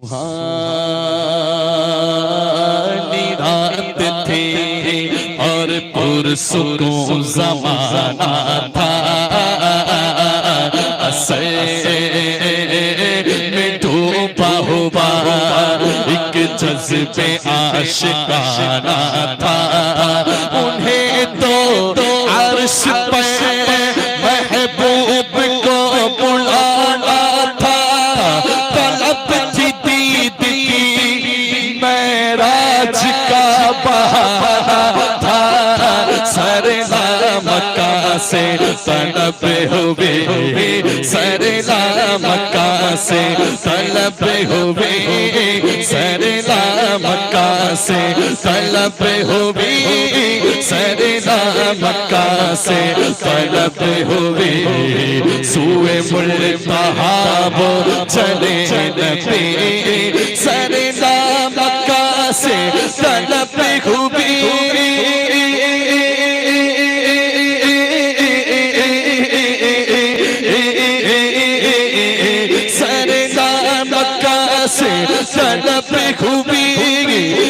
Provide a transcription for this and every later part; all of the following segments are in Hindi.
सुहानी रात थी और पुरसुकून ज़माना था। असर में डूबा हुआ एक जज्बे आशिकाना था। उन्हें तो अर्श पे महबूब को बुलाना था। तलब थी दीद की मेराज का बहाना था। सरला मक्का से तलब हुए, सरला मक्का से तलब हुए, सरला मक्का से तलब हुए, सरला मक्का से तलब हुए। सूए मुल्तहा वो चले नबी, सरला मक्का से तलब हुए। तलब खूबी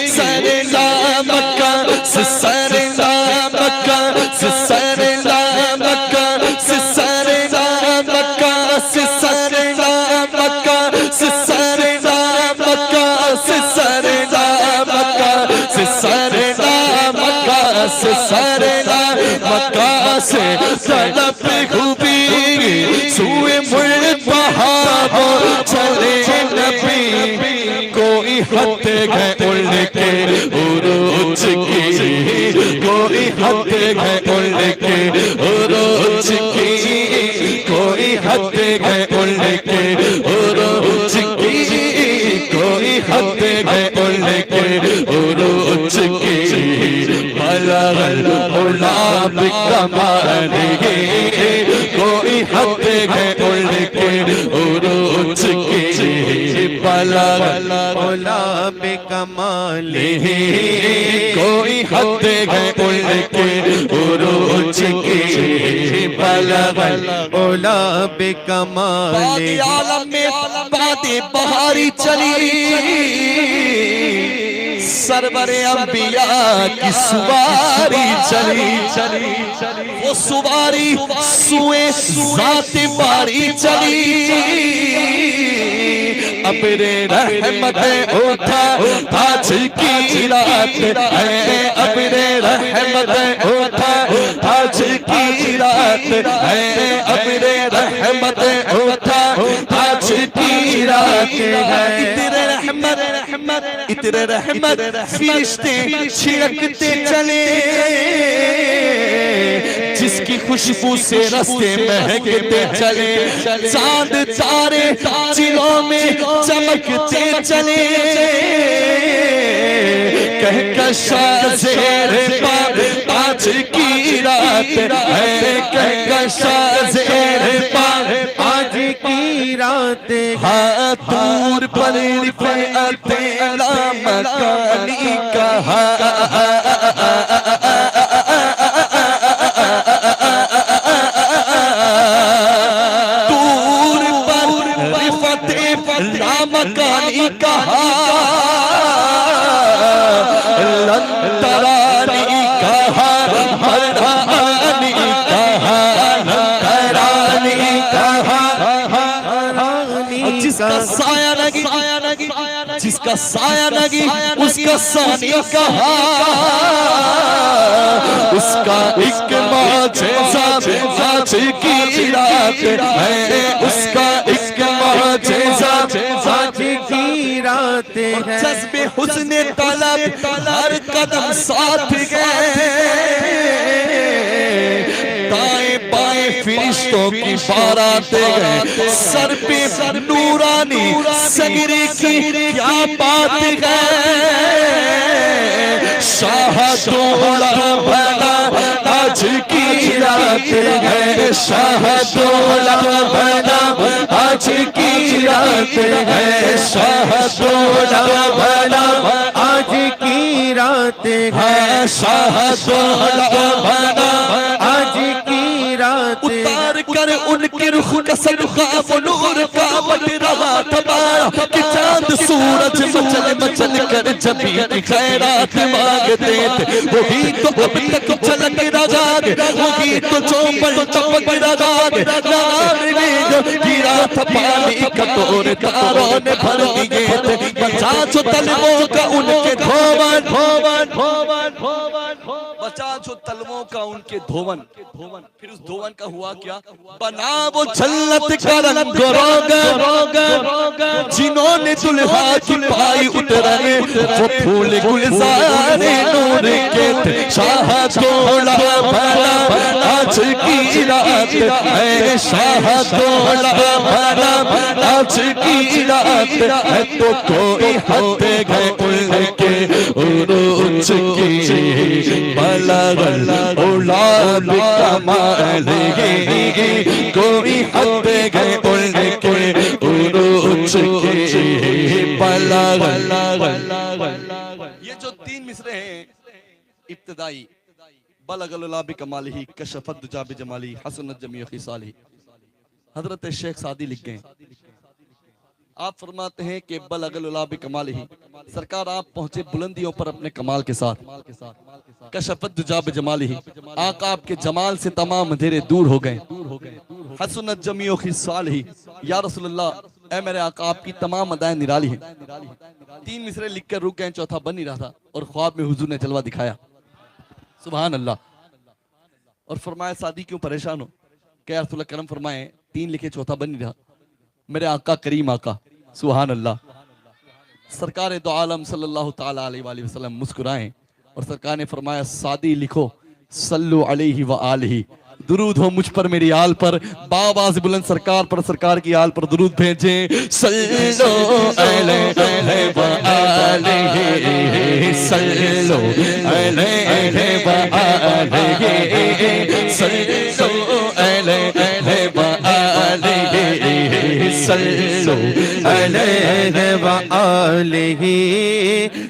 सरला मक्का से, सरला मक्का से, सरला मक्का से, सरला मक्का से, सरला मक्का से, सरला मक्का से, सरला मक्का से, सरला मक्का से, सरला मक्का से तलब खूबी। सूए मुल्तहा वो चले नबी, कोई हद गए उड़ के उरूज की, कोई हद गए उड़ के उरूज की, कोई हद गए उड़ के उरूज की, कोई हद गए उड़ के उरूज की। बलगल उला बिकमालिही, कोई हद गए उड़ के उरूज की। बलगल उला बिकमालिही, कोई हद गए उड़ के उरूज की। बलगल उला बिकमालिही। आलम में बातें बहारी चली, सरवरे अंबिया की सुवारी चली, वो सुवारी सुए ज़ाते बारी चली। अपने रहमत उठा आज की रात है, अपने रहमत उठा आज की रात है, अपने रहमत उठा आज की रात है। इतने रहमत, इतने रहमत फरिश्ते छिड़कते चले, जिसकी खुशबू से रास्ते महकते चले। चांद तारे चिलों में चमकते चले, कहकशा ज़ेरे पार आज की रात है, कहकशा ज़ेरे पार आज की रात है। दूर पर रिफ़अते लामकानी कहा, दूर पर रिफ़अते लामकानी कहा, लंतरानी कहा, हरानी कहा, लंतरानी कहा। जिसका साया लगी, जिसका साया लगी उसका सानी कहा, उसका एक मौजज़ा आज की रात है, उसका एक मौजज़ा आज की रात है। जज़्बे हुस्ने तलब हर कदम साथ गए, दाएं बाएं फरिश्तों की बारात गए। सर पे नूरानी सगरे की क्या बात है, शाहदोला भला आज की रात है, शाहदोला भला आज की रात है, शाहदोला भला आज की रात है, शाहदोला भला आज की रात। उतार कर उनके रुख का सदका वो नूर का बट रहा था कि चांद चांद सूरज मचल मचल कर जबी की खैरात मांगते थे, वही तो अब तक झलक रहा है, वही तो चौपड़ चपक रहा है। नाम में जो गिरा था पानी कटोरे तारों ने भर दिए थे, बचा जो तलवों का उनके धोवन धोवन धोवन धोवन, बचा जो तलवों का उनके धोवन धोवन। फिर उस धोवन का हुआ क्या? बना वो जन्नत का रंग रोगन, जिन्होंने दुल्हा की पाई उतरे, वो फूल गुलजारे नूर के थे। शाह तोड़ा भला आज की रात है, शाह तोड़ा भला आज की रात है, तो कोई हद गए उनके उरूज की बलगल औलाद कमाल है, कोई हद गए उनके उरूज की बलगल। ये जो तीन मिसरे हैं इब्तिदाई, बलगल औलाद कमालिही कशफत दुजा बिजमाली हसनत जमी खिसाली, हजरत शेख सादी लिख गए। आप फरमाते हैं कि बलगल औलाद कमालिही, सरकार आप पहुंचे बुलंदियों पर अपने कमाल के साथ। कशफत दुजा बिजमालिही, आका आपके जमाल से तमाम अंधेरे दूर हो गए। हसनत जमी खिसालिही, या रसूलुल्लाह ऐ मेरे आका आपकी तमाम अदाएं निराली हैं। तीन मिसरे लिखकर रुक गए, चौथा बन नहीं रहा था, और ख्वाब में हुजूर ने जलवा दिखाया। सुभान अल्लाह। और फरमाया सादी क्यों परेशान हो? क्या रसूल करम फरमाए तीन लिखे चौथा बन नहीं रहा, मेरे आका करीम आका। सुभान अल्लाह। सरकार दो आलम सल्लल्लाहु ताला अलैहि वसल्लम मुस्कुराए और सरकार ने फरमाया सादी लिखो सल्लु अलैहि व आलिही, दुरूद हो मुझ पर मेरी आल पर। बाबाज बुलंद सरकार पर, सरकार की आल पर दुरूद भेजें। सल्लु अलैहि व आलिही, सल्लु अलैहि व आलिही, सल्लु अलैहि व आलिही, सल्लु अलैहि व आलिही,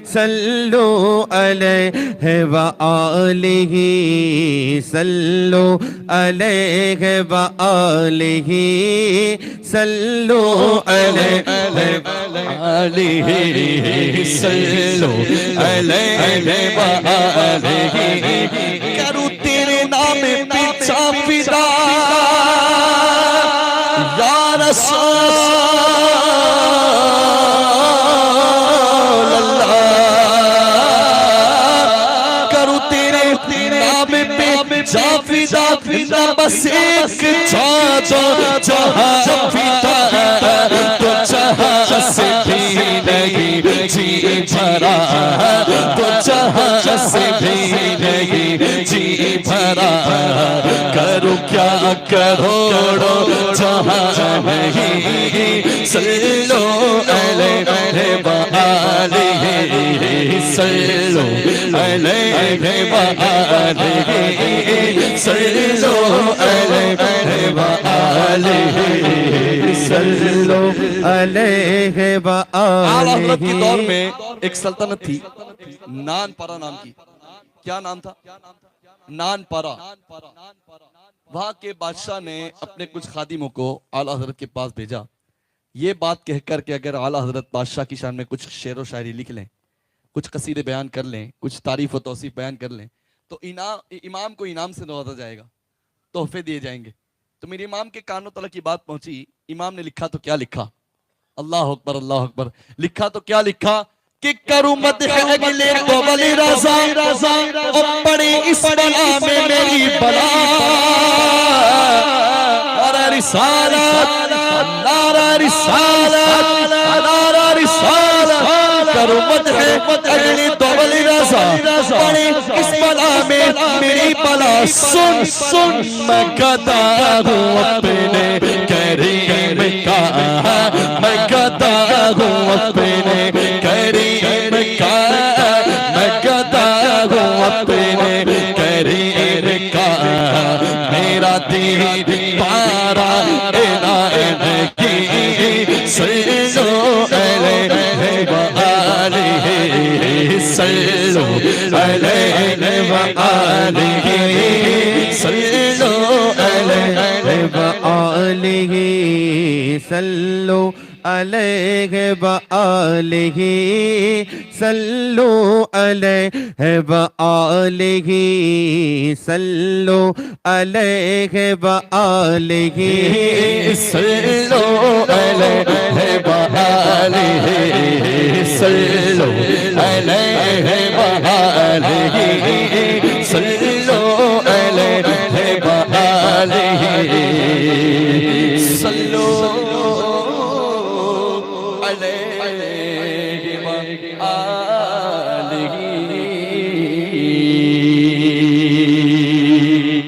सल्लु अलैहि व आलिही, सल्लु अलैहि व आलिही, सल्लु अलैहि व आलिही, सल्लु अलैहि व आलिही। करूं तेरे नाम पीछा फिदा या रसूल अल्लाह, करूं तेरे नाम पे जा फिदा फिदा, बस एक चादर जहां फिदा, तो जहां से भी नहीं जी भरा, तो जहां से भी नहीं जी भरा। करूं क्या करोड़ो जहां नहीं, सल्लु अलैहि व आलिही, सल्लु अलैहि व आलिही, सल्लु अलैहि व आलिही, सल्लु अलैहि व आलिही। हज़रत के दौर में एक सल्तनत थी नानपारा नाम की। क्या नाम था? नानपारा। वहां के बादशाह ने अपने कुछ खादिमों को आला हजरत के पास भेजा, ये बात कहकर के अगर आला हजरत बादशाह की शान में कुछ शेर व शायरी लिख लें, कुछ कसीदे बयान कर लें, कुछ तारीफ व तौसीफ बयान कर लें, तो इमाम को इनाम से नवाजा जाएगा, तोहफे दिए जाएंगे। तो मेरे इमाम के कानों तलक की बात पहुंची। इमाम ने लिखा तो क्या लिखा? अल्लाह अकबर अल्लाह अकबर। लिखा तो क्या लिखा कि करूं मदह अगले तो वली रज़ा, और पड़ी इस बला में मेरी बला, नारा रिसालत नारा रिसालत नारा रिसालत, करूं मदह अगले तो वली रज़ा, पड़ी इस बला में मेरी बला। सुन सुन मैं गदा हूं अपने करीम का, मैं गदा हूं अपने करीम का, मैं गदा हूं अपने करीम का। मेरा दीन पारा इनायत की, सल्लु अलैहि व आलिही, सल्लु अलैहि व आलिही, सल्लु अलैहि व आलिही, सल्लु अलैहि व आलिहि सल्लु अलैहि व आलिहि सल्लु अलैहि व आलिहि सल्लु अलैहि व आलिहि सल्लु अलैहि व आलिहि